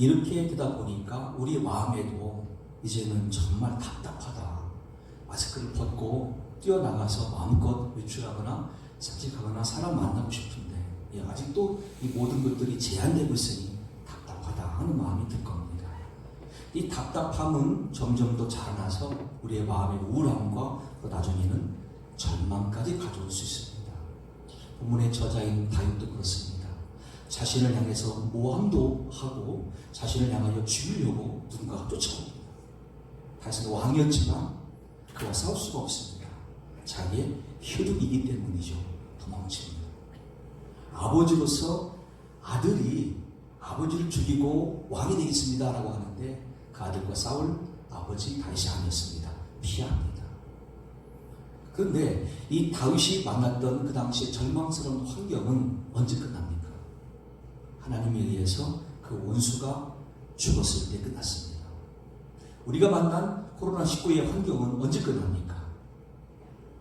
이렇게 되다 보니까 우리 마음에도 이제는 정말 답답하다. 마스크를 벗고 뛰어나가서 마음껏 외출하거나 산책하거나 사람 만나고 싶은데 아직도 이 모든 것들이 제한되고 있으니 답답하다 하는 마음이 들 겁니다. 이 답답함은 점점 더 자라나서 우리의 마음의 우울함과 나중에는 절망까지 가져올 수 있습니다. 본문의 저자인 다윗도 그렇습니다. 자신을 향해서 모함도 하고 자신을 향하여 죽이려고 누군가가 쫓아옵니다. 다윗은 왕이었지만 그와 싸울 수가 없습니다. 자기의 혈육이기 때문이죠. 도망칩니다. 아버지로서 아들이 아버지를 죽이고 왕이 되겠습니다 라고 하는데 그 아들과 싸울 아버지 다윗이 아니었습니다. 피합니다. 그런데 이 다윗이 만났던 그 당시의 절망스러운 환경은 언제 끝납니까? 하나님에 의해서 그 원수가 죽었을 때 끝났습니다. 우리가 만난 코로나19의 환경은 언제 끝납니까?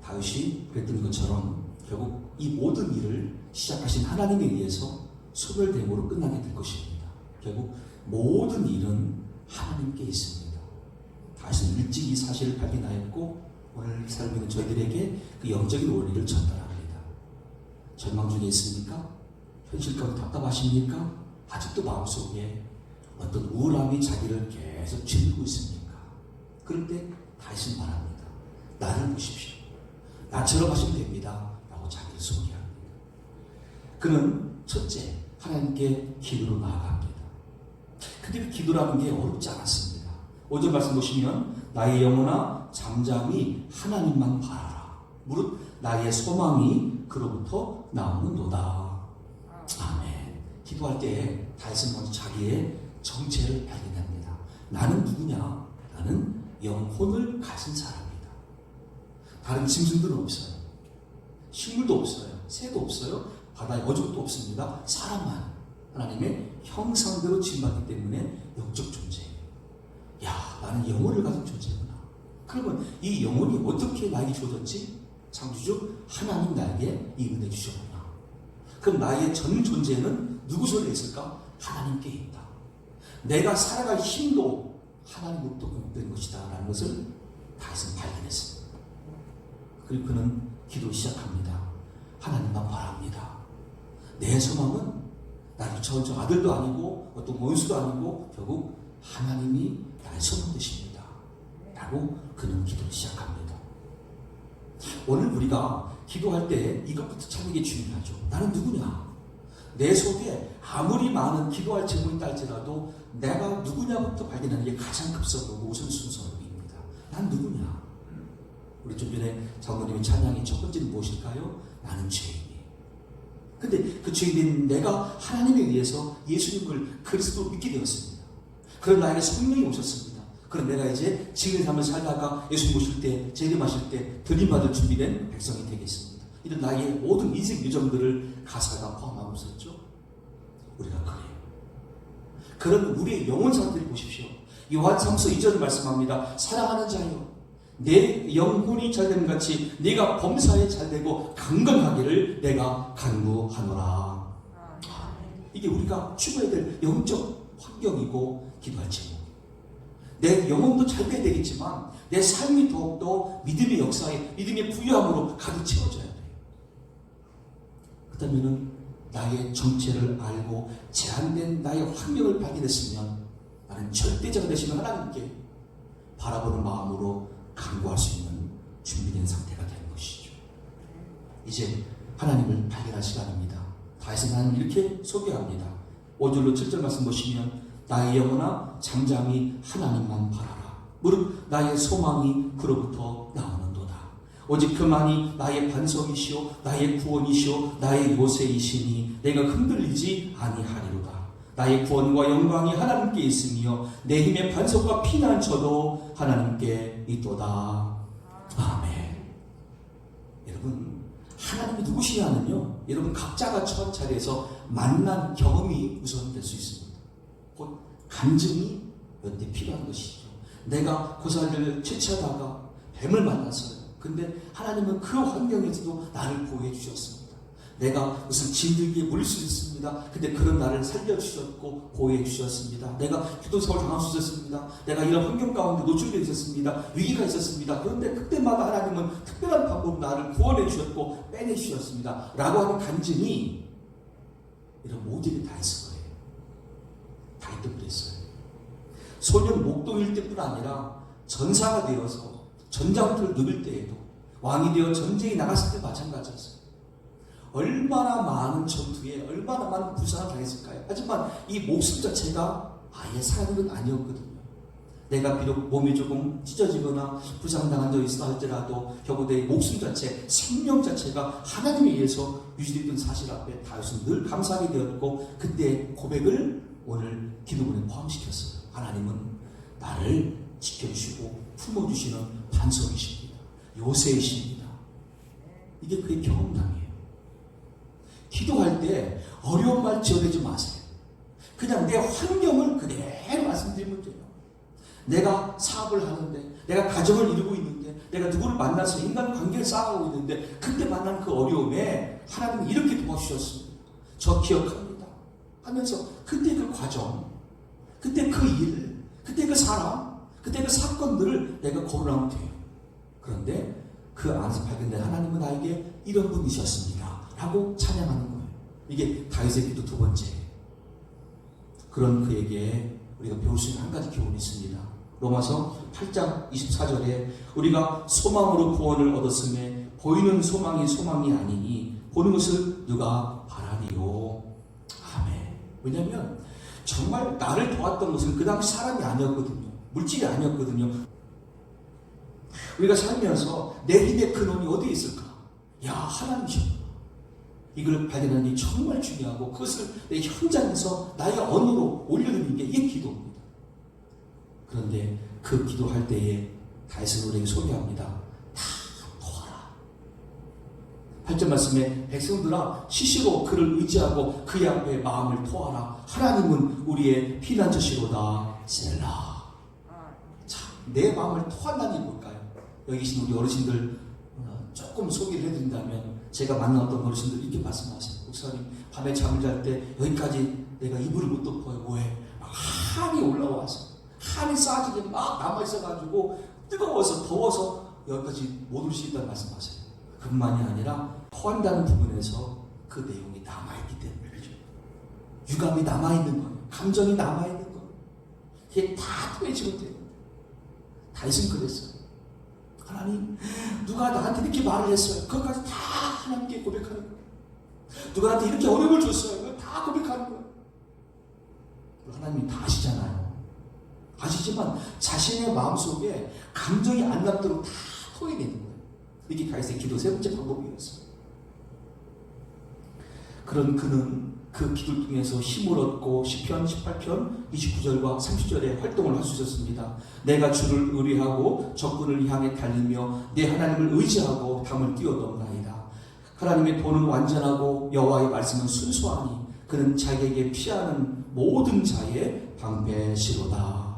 다윗이 그랬던 것처럼 결국 이 모든 일을 시작하신 하나님에 의해서 소멸됨으로 끝나게 될 것입니다. 결국 모든 일은 하나님께 있습니다. 다윗은 일찍 이 사실을 발견하였고 오늘 살고 있는 저희들에게 그 영적인 원리를 전달합니다. 절망 중에 있습니까? 현실 가운데 답답하십니까? 아직도 마음속에 어떤 우울함이 자기를 계속 쥐고 있습니까? 그럴 때 다윗은 말합니다. 나를 보십시오. 나처럼 하시면 됩니다. 라고 자기를 소개합니다. 그는 첫째, 하나님께 기도로 나아갑니다. 근데 그 기도라는 게 어렵지 않았습니다. 5절 말씀 보시면 나의 영혼아 잠잠히 하나님만 바라라. 무릇 나의 소망이 그로부터 나오는도다. 아멘. 기도할 때 다윗은 먼저 자기의 정체를 발견합니다. 나는 누구냐? 나는 영혼을 가진 사람이다. 다른 짐승들은 없어요. 식물도 없어요. 새도 없어요. 바다에 어족도 없습니다. 사람만 하나님의 형상대로 지음받기 때문에 영적 존재예요. 야, 나는 영혼을 가진 존재구나. 그러면 이 영혼이 어떻게 나에게 주어졌지? 창조주 하나님 나에게 이 은혜 주셨구나. 그럼 나의 전 존재는 누구 손에 있을까? 하나님께 있다. 내가 살아갈 힘도 하나님으로부터 공급된 것이다 라는 것을 다윗은 발견했습니다. 그리고 그는 기도를 시작합니다. 하나님만 바랍니다. 내 소망은 나를 쫓아온 아들도 아니고 어떤 원수도 아니고 결국 하나님이 나의 소망 되십니다. 라고 그는 기도를 시작합니다. 오늘 우리가 기도할 때 이것부터 찾는 게 중요하죠. 나는 누구냐? 내 속에 아무리 많은 기도할 제목이 있다 할지라도 내가 누구냐부터 발견하는 게 가장 급선무고 우선순서입니다. 난 누구냐? 우리 좀 전에 장로님의 찬양의 첫 번째는 무엇일까요? 나는 죄인이. 근데 그 죄인인 내가 하나님에 의해서 예수님을 그리스도 믿게 되었습니다. 그런 나에게 성령이 오셨습니다. 그럼 내가 이제 지금의 삶을 살다가 예수님 오실 때, 재림하실 때 들림받을 준비된 백성이 되겠습니다. 이런 나의 모든 인생 유정들을 가사가 포함하고 있었죠. 우리가 그래요. 그런 우리의 영혼 상태를 보십시오. 요한 3서 2절을 말씀합니다. 사랑하는 자여, 내 영혼이 잘됨 같이 네가 범사에 잘되고 강건하기를 내가 간구하노라. 이게 우리가 추구해야 될 영적 환경이고 기도할 제목. 내 영혼도 잘 돼야 되겠지만 내 삶이 더욱더 믿음의 역사에 믿음의 부유함으로 가득 채워져야 돼요. 그렇다면 나의 정체를 알고 제한된 나의 환경을 발견했으면 나는 절대자가 되시는 하나님께 바라보는 마음으로 간구할 수 있는 준비된 상태가 되는 것이죠. 이제 하나님을 발견할 시간입니다. 다윗은 하나님을 이렇게 소개합니다. 5절로 7절 말씀 보시면 나의 영혼아 잠잠히 하나님만 바라라. 무릇 나의 소망이 그로부터 나오는도다. 오직 그만이 나의 반석이시오 나의 구원이시오 나의 요새이시니 내가 흔들리지 아니하리로다. 나의 구원과 영광이 하나님께 있으며 내 힘의 반석과 피난처도 하나님께 있도다. 아멘. 여러분, 하나님이 누구시냐면요, 여러분 각자가 처한 자리에서 만난 경험이 우선 될 수 있습니다. 곧 간증이 몇 대 필요한 것이죠. 내가 고사를 채취하다가 뱀을 만났어요. 근데 하나님은 그 환경에서도 나를 보호해 주셨습니다. 내가 무슨 진드기에 물릴 수 있습니다. 근데 그런 나를 살려주셨고 보호해 주셨습니다. 내가 교통사고를 당할 수 있었습니다. 내가 이런 환경 가운데 노출되어 있었습니다. 위기가 있었습니다. 그런데 그때마다 하나님은 특별한 방법으로 나를 구원해 주셨고 빼내 주셨습니다. 라고 하는 간증이 이런 모든 게 다 있을 거예요. 다윗도 그랬어요. 소년 목동일 때뿐 아니라 전사가 되어서 전장터를 누빌 때에도 왕이 되어 전쟁에 나갔을 때 마찬가지였어요. 얼마나 많은 전투에 얼마나 많은 부상을 당했을까요? 하지만 이 목숨 자체가 아예 사는 건 아니었거든요. 내가 비록 몸이 조금 찢어지거나 부상당한 적이 있어 할지라도 결국 내 목숨 자체, 생명 자체가 하나님에 의해서 유지됐던 사실 앞에 다윗은 늘 감사하게 되었고 그때 고백을 오늘 기도문에 포함시켰어요. 하나님은 나를 지켜주시고 품어주시는 반석이십니다. 요새이십니다. 이게 그의 경험담이에요. 기도할 때 어려운 말 지어내지 마세요. 그냥 내 환경을 그대로 말씀드리면 돼요. 내가 사업을 하는데, 내가 가정을 이루고 있는데, 내가 누구를 만나서 인간관계를 쌓아가고 있는데 그때 만난 그 어려움에 하나님이 이렇게 도와주셨습니다. 저 기억합니다. 하면서 그때 그 과정, 그때 그 일, 그때 그 사람, 그때 그 사건들을 내가 거론하면 돼요. 그런데 그 안에서 발견된 하나님은 나에게 이런 분이셨습니다. 라고 찬양하는 거예요. 이게 다윗의 기도 두 번째. 그런 그에게 우리가 배울 수 있는 한 가지 교훈이 있습니다. 로마서 8장 24절에 우리가 소망으로 구원을 얻었음에 보이는 소망이 소망이 아니니 보는 것을 누가 바라리요. 아멘. 왜냐하면 정말 나를 도왔던 것은 그 당시 사람이 아니었거든요. 물질이 아니었거든요. 우리가 살면서 내 힘의 근원이 어디에 있을까? 야, 하나님이셨구나. 이걸 발견하는 게 정말 중요하고 그것을 내 현장에서 나의 언어로 올려드리는 게 이게 기도입니다. 그런데 그 기도할 때에 다윗은 우리에게 소개합니다. 다 도와라. 8절 말씀에 백성들아 시시로 그를 의지하고 그의 앞에 마음을 토하라. 하나님은 우리의 피난처시로다. 셀라. 자, 내 마음을 토한다는 게 뭘까요? 여기 계신 우리 어르신들 조금 소개를 해드린다면 제가 만났던 어르신들 이렇게 말씀하세요. 목사님 밤에 잠을 잘 때 여기까지 내가 이불을 못 덮어요. 왜? 한이 올라와서 한이 쌓아지게 막 남아있어가지고 뜨거워서 더워서 여기까지 못 올 수 있다는 말씀하세요. 그뿐만이 아니라 토한다는 부분에서 그 내용이 남아있기 때문이죠. 유감이 남아있는 거예요. 감정이 남아있는 거예요. 그게 다 토해지면 돼요. 다윗은 그랬어요. 하나님, 누가 나한테 이렇게 말을 했어요. 그것까지 다 하나님께 고백하는 거예요. 누가 나한테 이렇게 어려움을 줬어요. 그거 다 고백하는 거예요. 하나님이 다 아시잖아요. 아시지만 자신의 마음속에 감정이 안 남도록 다 토해내는 거예요. 이게 다윗의 기도 세 번째 방법이었어요. 그런 그는 그 기도를 통해서 힘을 얻고 시편 18편 29절과 30절에 활동을 할 수 있었습니다. 내가 주를 의뢰하고 적군을 향해 달리며 내 하나님을 의지하고 담을 뛰어넘나이다. 하나님의 도는 완전하고 여호와의 말씀은 순수하니 그는 자기에게 피하는 모든 자의 방패시로다.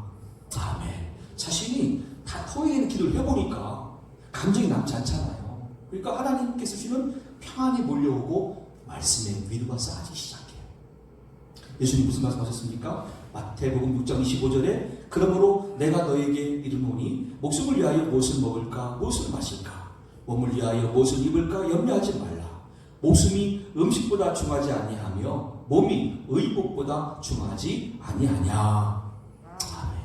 아멘. 자신이 다 토해내는 기도를 해보니까 감정이 남지 않잖아요. 그러니까 하나님께서 주시는 평안이 몰려오고 말씀의 위로가 쌓아지기 시작해요. 예수님 무슨 말씀하셨습니까? 마태복음 6장 25절에 그러므로 내가 너에게 이르노니 목숨을 위하여 무엇을 먹을까 무엇을 마실까 몸을 위하여 무엇을 입을까 염려하지 말라. 목숨이 음식보다 중하지 아니하며 몸이 의복보다 중하지 아니하냐. 아멘.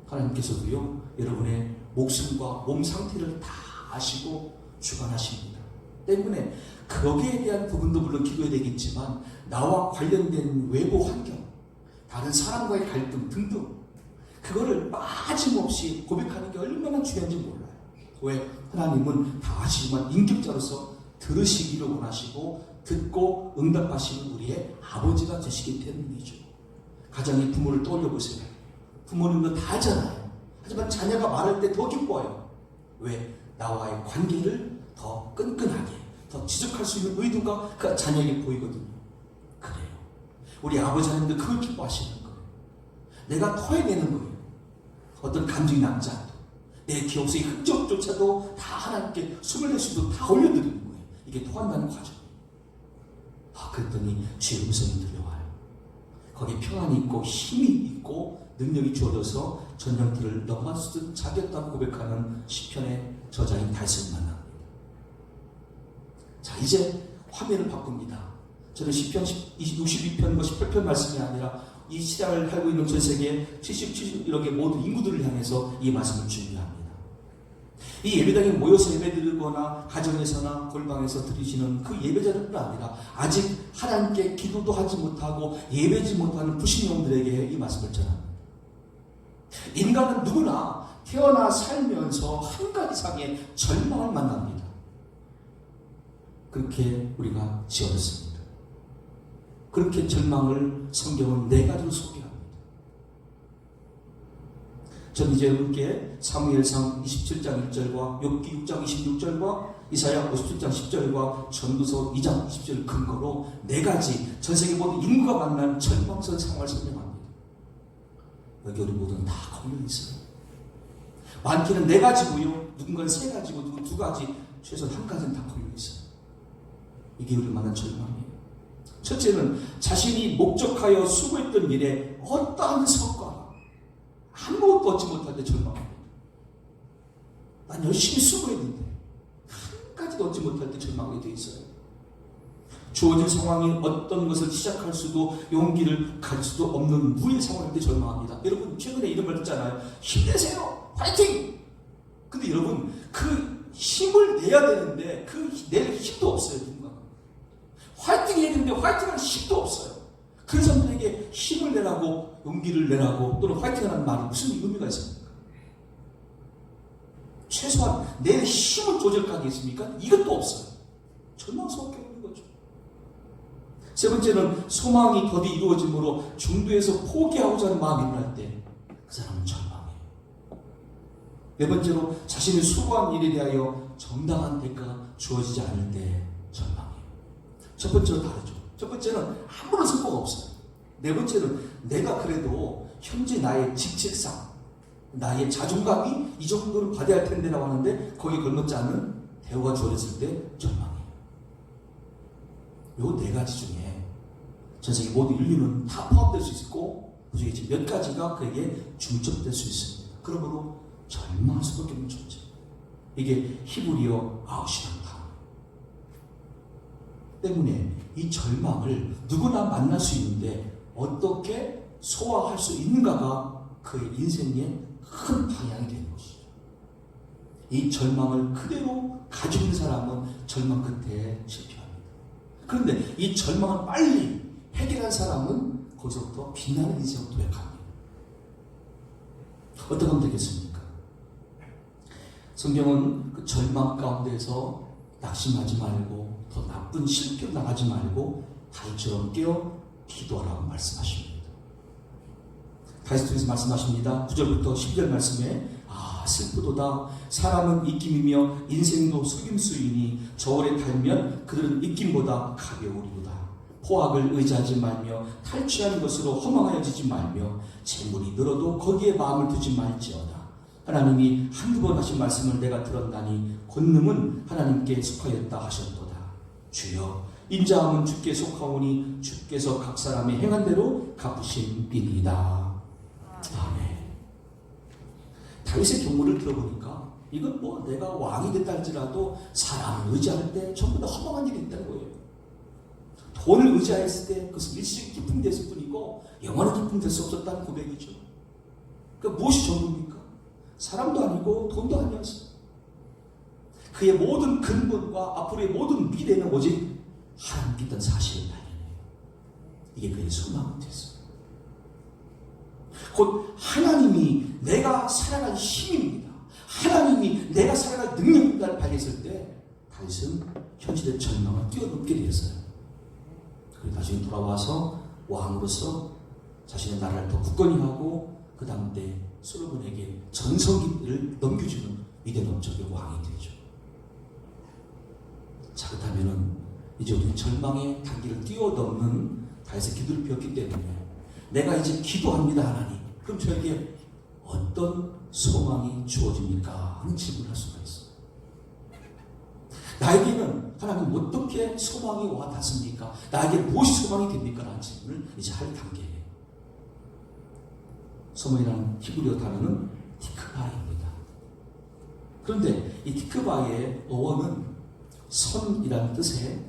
하나님께서도요 여러분의 목숨과 몸 상태를 다 아시고 주관하십니다. 때문에 거기에 대한 부분도 물론 기도해야 되겠지만 나와 관련된 외부 환경, 다른 사람과의 갈등 등등 그거를 빠짐없이 고백하는 게 얼마나 중요한지 몰라요. 왜? 하나님은 다 아시지만 인격자로서 들으시기를 원하시고 듣고 응답하시는 우리의 아버지가 되시기 때문이죠. 가정의 부모를 떠올려보세요. 부모님도 다 하잖아요. 하지만 자녀가 말할 때 더 기뻐요. 왜? 나와의 관계를 더 끈끈하게 더 지속할 수 있는 의도가 그 자녀에게 보이거든요. 그래요. 우리 아버지 하나님도 그걸 기뻐하시는 거예요. 내가 토해내는 거예요. 어떤 감정이 남지 않도록 내 기억 속의 흔적조차도 다 하나님께 숨을 낼 수도 다 올려드리는 거예요. 이게 토한다는 과정. 그랬더니 주의 음성이 들려와요. 거기 평안이 있고 힘이 있고 능력이 주어져서 전쟁터를 넘어서듯 자겼다고 고백하는 시편의 저자인 다윗을 만납니다. 자, 이제 화면을 바꿉니다. 저는 시편 62편과 18편 말씀이 아니라 이 시대를 살고 있는 전 세계 70 이렇게 모든 인구들을 향해서 이 말씀을 준비합니다. 이 예배당에 모여서 예배드리거나 가정에서나 골방에서 드리시는 그 예배자들뿐 아니라 아직 하나님께 기도도 하지 못하고 예배지 못하는 불신령들에게 이 말씀을 전합니다. 인간은 누구나 태어나 살면서 한 가지 이상의 절망을 만납니다. 그렇게 우리가 지어졌습니다. 그렇게 절망을 성경은 네 가지로 소개합니다. 전 이제 여러분께 사무엘상 27장 1절과 욥기 6장 26절과 이사야 57장 10절과 전도서 2장 20절 근거로 네 가지 전 세계 모든 인구가 만난 절망스러운 상황을 설명합니다. 여기 우리 모두는 다 걸려 있어요. 많게는 네 가지고요. 누군가는 세 가지고 누군 두 가지, 최소한 한 가지는 다 걸려 있어요. 이게 우리 만난 절망이에요. 첫째는 자신이 목적하여 수고했던 일에 어떠한 성과가 아무것도 얻지 못할 때 절망합니다. 난 열심히 수고했는데 한 가지도 얻지 못할 때 절망하게 돼 있어요. 주어진 상황이 어떤 것을 시작할 수도 용기를 갈 수도 없는 무의 상황일 때 절망합니다. 여러분 최근에 이런 말 듣잖아요. 힘내세요. 파이팅! 근데 여러분 그 힘을 내야 되는데 그 낼 힘도 없어요. 누군가. 화이팅 해야 되는데 화이팅할 힘도 없어요. 그런 사람들에게 힘을 내라고 용기를 내라고 또는 화이팅하라는 말이 무슨 의미가 있습니까? 최소한 내 힘을 조절하겠습니까? 이것도 없어요. 절망스럽게 없는 거죠. 세 번째는 소망이 더디 이루어짐으로 중도에서 포기하고자 하는 마음이 일어날 때 그 사람은 절망해요. 네 번째로 자신이 수고한 일에 대하여 정당한 대가가 주어지지 않을 때 절망해요. 첫 번째로 다르죠. 첫 번째는 아무런 성과가 없어요. 네 번째는 내가 그래도 현재 나의 직책상 나의 자존감이 이 정도는 받아야 할 텐데라고 하는데 거기에 걸맞지 않은 대우가 주어졌을 때 절망해요. 요 네 가지 중에 전 세계 모든 인류는 다 포함될 수 있고 그 중에 지금 몇 가지가 그에게 중첩될 수 있습니다. 그러므로 절망할 수밖에 없는 존재. 이게 히브리어 아우시란다. 때문에 이 절망을 누구나 만날 수 있는데 어떻게 소화할 수 있는가가 그의 인생의 큰 방향이 되는 것이죠. 이 절망을 그대로 가지고 있는 사람은 절망 끝에 실패합니다. 그런데 이 절망을 빨리 해결한 사람은 거기서부터 빛나는 인생으로 도약합니다. 어떻게 하면 되겠습니까? 성경은 그 절망 가운데서 낙심하지 말고 더 나쁜 실패로 나가지 말고 다윗처럼 깨어 기도하라고 말씀하십니다. 다윗 통해서 말씀하십니다. 9절부터 12절 말씀에 슬프도다. 사람은 입김이며 인생도 속임수이니 저울에 달면 그들은 입김보다 가벼우리로다. 포악을 의지하지 말며 탈취하는 것으로 허망하여지지 말며 재물이 늘어도 거기에 마음을 두지 말지어다. 하나님이 한두 번 하신 말씀을 내가 들었나니 권능은 하나님께 속하였다 하셨도다. 주여 인자함은 주께 속하오니 주께서 각 사람의 행한 대로 갚으심이니이다. 아멘. 다윗의 경우를 들어보니까 이건 뭐 내가 왕이 됐다 할지라도 사람을 의지할 때 전부 다 허망한 일이 있다는 거예요. 돈을 의지했을 때 그것은 일시적인 기쁨이 됐을 뿐이고 영원한 기쁨이 될 수 없었다는 고백이죠. 그러니까 무엇이 전부입니까? 사람도 아니고 돈도 아니었어요. 그의 모든 근본과 앞으로의 모든 미래는 오직 하나님께 있던 사실을 발견해요. 이게 그의 소망이 됐어요. 곧 하나님이 내가 살아갈 힘입니다. 하나님이 내가 살아갈 능력입니다를 발견했을 때 다윗은 현실의 절망을 뛰어넘게 되었어요. 그리고 나중에 돌아와서 왕으로서 자신의 나라를 더 굳건히 하고 그 다음에 솔로몬에게 전성기를 넘겨주는 위대한 업적의 왕이 되죠. 자, 그렇다면 이제 우리는 절망의 단계를 뛰어넘는 다윗의 기도를 배웠기 때문에 내가 이제 기도합니다 하나님. 그럼 저에게 어떤 소망이 주어집니까? 하는 질문을 할 수가 있어요. 나에게는 하나님 어떻게 소망이 와 닿습니까? 나에게 무엇이 소망이 됩니까? 라는 질문을 이제 할 단계예요. 소망이라는 히브리어 단어는 티크바입니다. 그런데 이 티크바의 어원은 선이라는 뜻의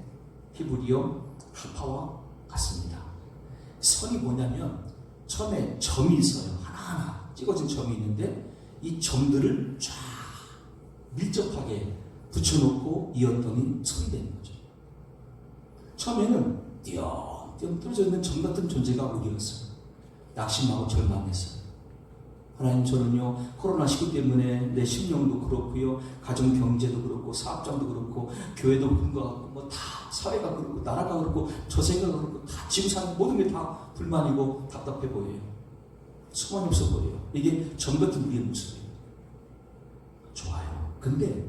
히브리어 하파와 같습니다. 선이 뭐냐면 처음에 점이 있어요. 하나하나 찍어진 점이 있는데 이 점들을 쫙 밀접하게 붙여놓고 이었더니 선이 되는 거죠. 처음에는 띄엄띄엄 떨어져 있는 점 같은 존재가 우리였어요. 낙심하고 절망했어요. 하나님, 저는요 코로나19 때문에 내 심령도 그렇고요, 가정 경제도 그렇고, 사업장도 그렇고, 교회도 그런 것 같고, 뭐 다 사회가 그렇고, 나라가 그렇고, 저 생각은 그렇고, 다 지구상 모든 게 다 불만이고 답답해 보여요. 소망이 없어 보여요. 이게 점 같은 우리의 모습이에요. 좋아요. 근데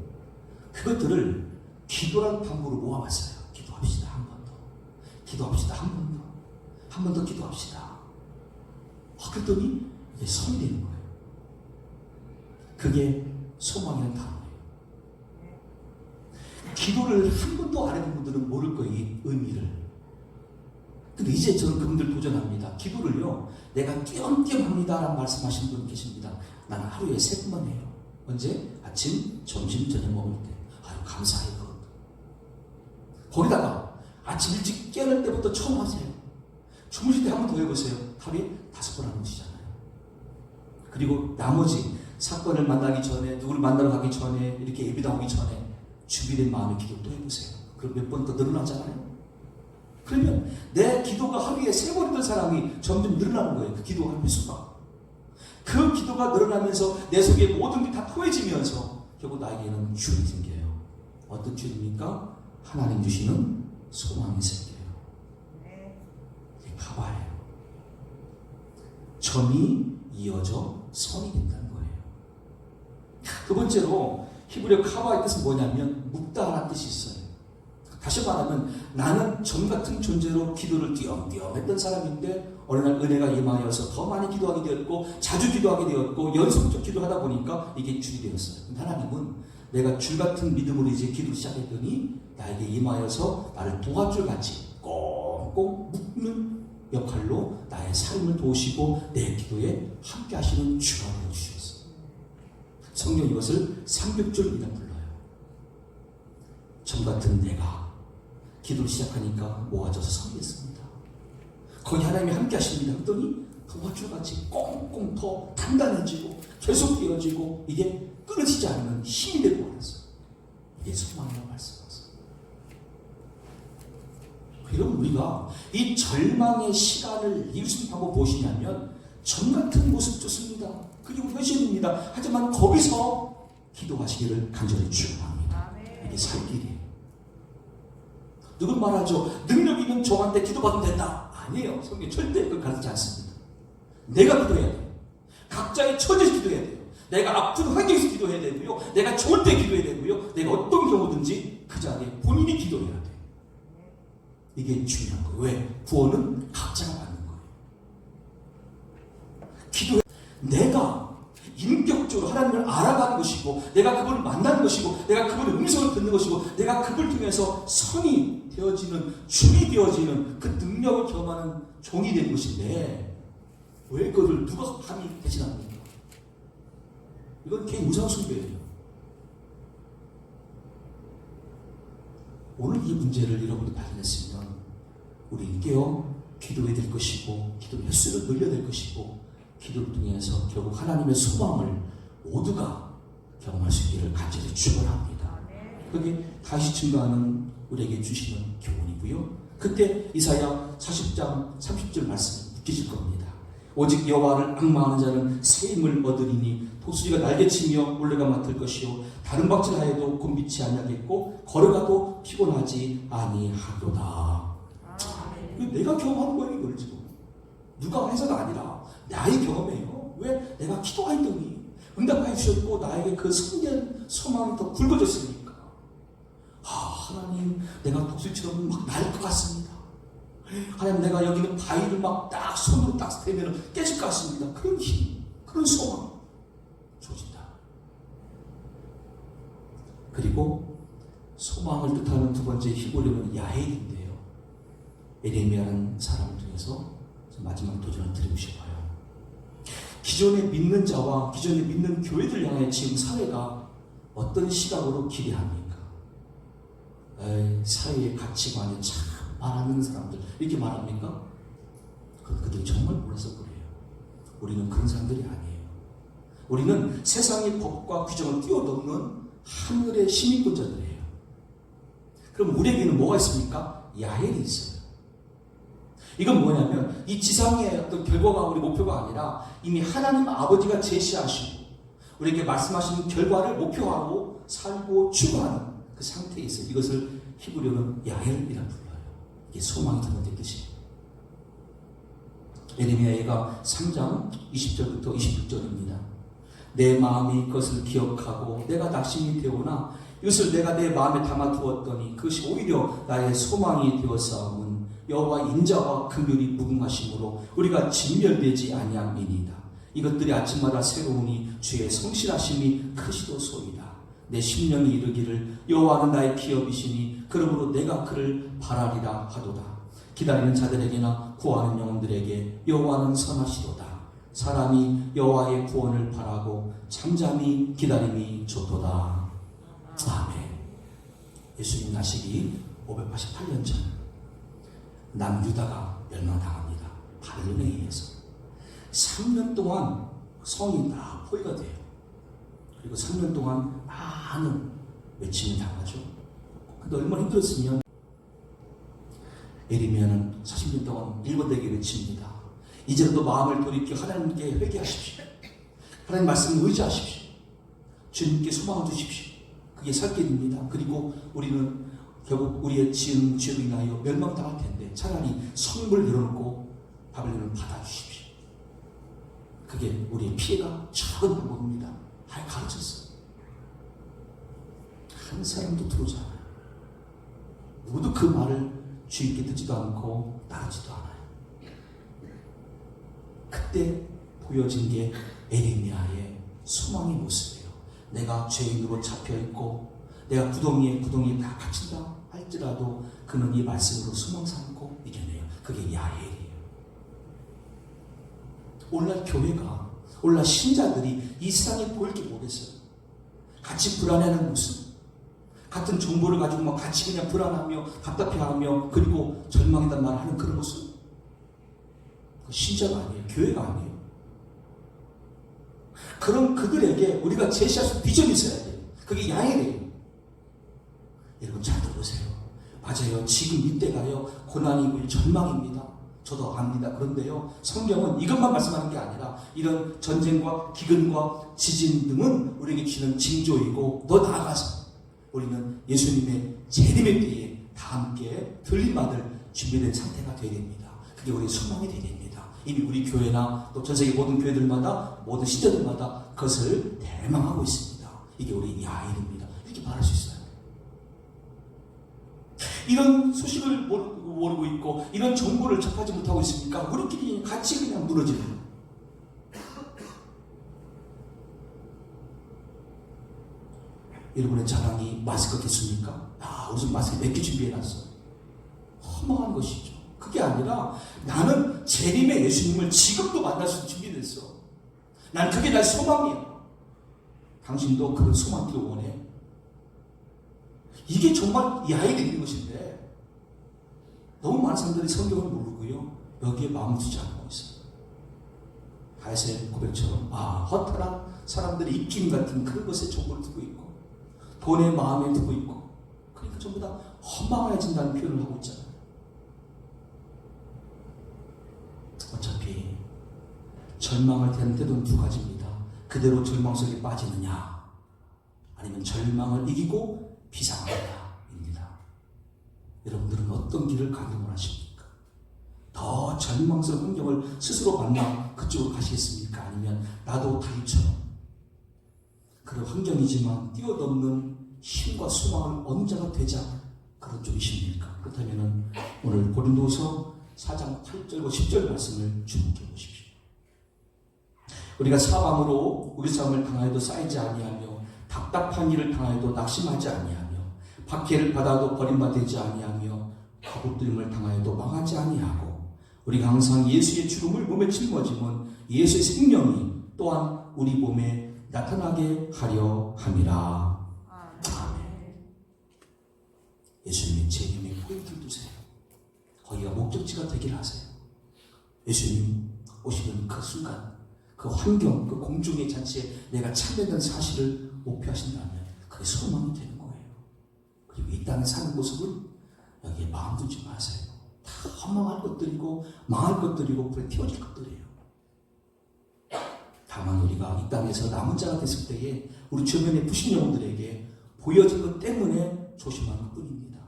그것들을 기도라는 방법으로 모아봤어요. 기도합시다. 한 번 더. 기도합시다. 한 번 더. 한 번 더 기도합시다. 그랬더니 이게 선이 되는 거예요. 그게 소망이라는 단어예요. 기도를 한 번도 안 해본 분들은 모를 거예요. 이 의미를. 근데 이제 저는 그분들 도전합니다. 기도를요, 내가 띄엄띄엄 합니다 라는 말씀하시는 분 계십니다. 나는 하루에 3번만 해요. 언제? 아침, 점심, 저녁 먹을 때. 아유, 감사해요. 거기다가 아침 일찍 깨어날 때부터 처음 하세요. 주무실 때 한 번 더 해보세요. 하루에 5번 하는 것이잖아요. 그리고 나머지 사건을 만나기 전에, 누구를 만나러 가기 전에, 이렇게 예비 나오기 전에 준비된 마음의 기도 또 해보세요. 그럼 몇 번 더 늘어나잖아요. 그러면 내 기도가 하루에 3번이던 사람이 점점 늘어나는 거예요. 그 기도하는 횟수가. 그 기도가 늘어나면서 내 속에 모든 게 다 포해지면서 결국 나에게는 줄이 생겨요. 어떤 줄입니까? 하나님 주시는 소망이 생겨요. 이게 가봐예요. 점이 이어져 선이 된다는 거예요. 두 번째로 히브리어 카바의 뜻은 뭐냐면 묵다라는 뜻이 있어요. 다시 말하면 나는 점 같은 존재로 기도를 띄엄띄엄 했던 사람인데 어느 날 은혜가 임하여서 더 많이 기도하게 되었고 자주 기도하게 되었고 연속적 기도하다 보니까 이게 줄이 되었어요. 근데 하나님은 내가 줄 같은 믿음으로 이제 기도를 시작했더니 나에게 임하여서 나를 도와줄 같이 꽁꽁 묶는 역할로 나의 삶을 도우시고 내 기도에 함께 하시는 주가 되어주셨어요. 성경 이것을 삼겹줄이라 불러요. 점 같은 내가 기도를 시작하니까 모아져서 서겠습니다. 거기 하나님이 함께 하십니다. 그랬더니 도화줄같이 꽁꽁 더 단단해지고 계속 되어지고 이게 끊어지지 않는 힘이 되고 말았어요. 이게 소망이라고 말씀하셨어요. 여러분, 우리가 이 절망의 시간을 이길 수 있는 방법 무엇이냐면 점 같은 모습 좋습니다. 그리고 회심입니다. 하지만 거기서 기도하시기를 간절히 축원합니다. 이게 살 길이에요. 누군 말하죠. 능력 있는 종한테 기도받으면 된다. 아니에요. 성경 절대 그걸 가르치지 않습니다. 내가 기도해야 돼요. 각자의 처지에서 기도해야 돼요. 내가 아픈 환경에서 기도해야 되고요. 내가 좋을 때 기도해야 되고요. 내가 어떤 경우든지 그 자리에 본인이 기도해야 돼요. 이게 중요한 거예요. 왜? 구원은 각자가 받는 거예요. 기도해. 내가 인격적으로 하나님을 알아가는 것이고, 내가 그분을 만나는 것이고, 내가 그분의 음성을 듣는 것이고, 내가 그분을 통해서 선이 되어지는, 줄이 되어지는 그 능력을 경험하는 종이 되는 것인데, 왜 그것을 누가 감히 대신합니까? 이건 개인 우상숭배예요. 오늘 이 문제를 여러분이 발견했으면 우리 깨어 기도해야 될 것이고, 기도 횟수를 늘려야 될 것이고, 기도를 통해서 결국 하나님의 소망을 모두가 경험할 수 있기를 간절히 축원합니다. 그게 다시 증거하는 우리에게 주시는 교훈이고요. 그때 이사야 40장 30절 말씀을 느끼실 겁니다. 오직 여호와를 앙망하는 자는 새 힘을 얻으리니 독수리가 날개치며 올레가 맡을 것이요 다른 박질하여도 곤비치 아니하겠고 걸어가도 피곤하지 아니하도다. 내가 경험한 거예요. 이걸 지금 누가 해서가 아니라 나의 경험이에요. 왜? 내가 기도하였더니 응답하여 주셨고 나에게 그 성전 소망이 더 굵어졌으니까. 하나님, 내가 독수리처럼 막 날 것 같습니다. 하나님, 내가 여기는 바위를 막 딱 손으로 딱 대면 깨질 것 같습니다. 그런 힘, 그런 소망 주어진다. 그리고 소망 소망을 뜻하는 두 번째 히브리어는 야헬인데요. 에레미야라는 사람을 통해서 마지막 도전을 드리고 싶어요. 기존의 믿는 자와 기존의 믿는 교회들 향해 지금 사회가 어떤 시각으로 기대합니까? 사회의 가치관에 참 바라는 사람들 이렇게 말합니까? 그들이 정말 몰라서 그래요. 우리는 그런 사람들이 아니에요. 우리는 세상의 법과 규정을 뛰어넘는 하늘의 시민권자들이에요. 그럼 우리에게는 뭐가 있습니까? 야헬이 있어요. 이건 뭐냐면 이 지상의 어떤 결과가 우리 목표가 아니라 이미 하나님 아버지가 제시하시고 우리에게 말씀하시는 결과를 목표하고 살고 추구하는 그 상태에 있어요. 이것을 히브리어는 야헬이라 불러요. 이게 소망이 두 번째 뜻이에요. 에레미야가 3장 20절부터 26절입니다. 내 마음이 그것을 기억하고 내가 낙심이 되오나 이것을 내가 내 마음에 담아두었더니 그것이 오히려 나의 소망이 되었사오니 여호와 인자와 긍휼이 무궁하심으로 우리가 진멸되지 아니함이니이다. 이것들이 아침마다 새로우니 주의 성실하심이 크시도소이다. 내 심령이 이르기를 여호와는 나의 기업이시니 그러므로 내가 그를 바라리라 하도다. 기다리는 자들에게나 구하는 영혼들에게 여호와는 선하시도다. 사람이 여호와의 구원을 바라고 잠잠히 기다림이 좋도다. 아멘. 예수님 나시기 588년 전 남유다가 멸망당합니다. 바벨론에 의해서 3년 동안 성이 다 포위가 돼요. 그리고 3년 동안 많은 외침을 당하죠. 근데 얼마나 힘들었으면 에레미야는 40년 동안 일관되게 외칩니다. 이제라도 마음을 돌이켜 하나님께 회개하십시오. 하나님 말씀을 의지하십시오. 주님께 소망을 주십시오. 그게 살 길입니다. 그리고 우리는 결국 우리의 지은 죄로 인하여 멸망당할 텐데 차라리 성을 내려놓고 바벨론을 받아주십시오. 그게 우리의 피해가 적은 방법입니다. 다 가르쳤어요. 한 사람도 들어오지 않아요. 누구도 그 말을 주의 깊게 듣지도 않고 따르지도 않아요. 그때 보여진 게 에레미야의 소망의 모습이에요. 내가 죄인으로 잡혀있고 내가 구덩이에 다 갇힌다 할지라도 그는 이 말씀으로 소망 삼고 이겨내요. 그게 야헬이에요. 오늘날 교회가 오늘날 신자들이 이 세상에 보일 게 뭐겠어요? 같이 불안해하는 모습, 같은 정보를 가지고 막 같이 그냥 불안하며 답답해하며 그리고 절망이란 말을 하는 그런 모습. 신자가 아니에요. 교회가 아니에요. 그런 그들에게 우리가 제시할 수 비전이 있어야 돼요. 그게 야헬이에요. 여러분 잘 들어보세요. 맞아요. 지금 이때가요 고난이고 절망입니다. 저도 압니다. 그런데요 성경은 이것만 말씀하는 게 아니라 이런 전쟁과 기근과 지진 등은 우리에게 주는 징조이고 더 나아가서 우리는 예수님의 재림의 때에 다 함께 들림받을 준비된 상태가 되어야 됩니다. 그게 우리의 소망이 되어야 됩니다. 이미 우리 교회나 또 전세계 모든 교회들마다 모든 신자들마다 그것을 대망하고 있습니다. 이게 우리 야일입니다. 이렇게 말할 수 있어요. 이런 소식을 모르고 있고 이런 정보를 접하지 못하고 있으니까 우리끼리 같이 그냥 무너지는 거예요. 여러분의 자랑이 마스크 겠습니까? 무슨 마스크 몇 개 준비해놨어. 허망한 것이죠. 그게 아니라 나는 재림의 예수님을 지금도 만날 수 있는 준비됐어. 난 그게 나의 소망이야. 당신도 그런 소망을 원해. 이게 정말 야일이 있는 것인데 너무 많은 사람들이 성경을 모르고요 여기에 마음을 두지 않고 있어요. 다윗의 고백처럼 허탈한 사람들이 입김 같은 그런 것에 정보를 두고 있고 돈의 마음에 두고 있고 그러니까 전부 다 허망해진다는 표현을 하고 있잖아요. 어차피 절망을 대하는 때는 두 가지입니다. 그대로 절망 속에 빠지느냐 아니면 절망을 이기고 비상하다입니다. 여러분들은 어떤 길을 가길 원하십니까? 더 절망스러운 환경을 스스로 만나 그쪽으로 가시겠습니까? 아니면 나도 다윗처럼 그런 환경이지만 뛰어넘는 힘과 소망을 얻는 자가 되자 그런 쪽이십니까? 그렇다면 오늘 고린도서 4장 8절과 10절 말씀을 주목해 보십시오. 우리가 사방으로 우리 삶을 당하여도 쌓이지 아니하며 답답한 일을 당하여도 낙심하지 아니하며 박해를 받아도 버림받지 아니하며 거부들림을 당하여도 망하지 아니하고 우리가 항상 예수의 죽음을 몸에 짊어지면 예수의 생명이 또한 우리 몸에 나타나게 하려 함이라. 아멘. 예수님의 재림에 포인트를 두세요. 거기가 목적지가 되길 하세요. 예수님 오시는 그 순간, 그 환경, 그 공중의 잔치에 내가 참여된 사실을 목표하신다면 그게 소망이 되는 거예요. 그리고 이 땅에 사는 모습을 여기에 마음 두지 마세요. 다 허망할 것들이고 망할 것들이고 불에 태워질 것들이에요. 다만 우리가 이 땅에서 남은 자가 됐을 때에 우리 주변의 부신 영혼들에게 보여진 것 때문에 조심하는 것뿐입니다.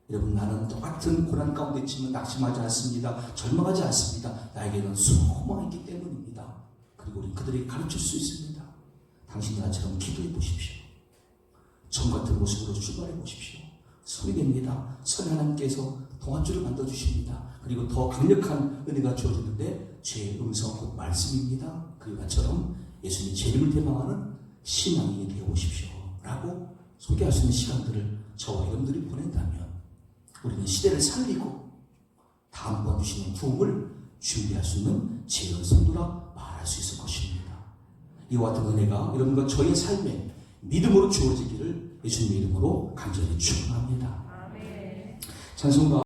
여러분, 나는 똑같은 고난 가운데 있지만 낙심하지 않습니다. 절망하지 않습니다. 나에게는 소망이 있기 때문입니다. 그리고 우리는 그들에게 가르칠 수 있습니다. 당신 나처럼 기도해 보십시오. 점 같은 모습으로 출발해 보십시오. 소리됩니다. 선의 하나님께서 동안줄을 만들어주십니다. 그리고 더 강력한 은혜가 주어지는데 죄의 음성 곧 말씀입니다. 그리고 나처럼 예수님의 재림을 대망하는 신앙인이 되어보십시오 라고 소개할 수 있는 시간들을 저와 여러분들이 보낸다면 우리는 시대를 살리고 다음번 주시는 구원을 준비할 수 있는 지혜로운 성도라 말할 수 있을 것입니다. 이와 같은 은혜가 여러분과 저의 삶에 믿음으로 주어지기를 예수님의 이름으로 간절히 축원합니다. 찬송가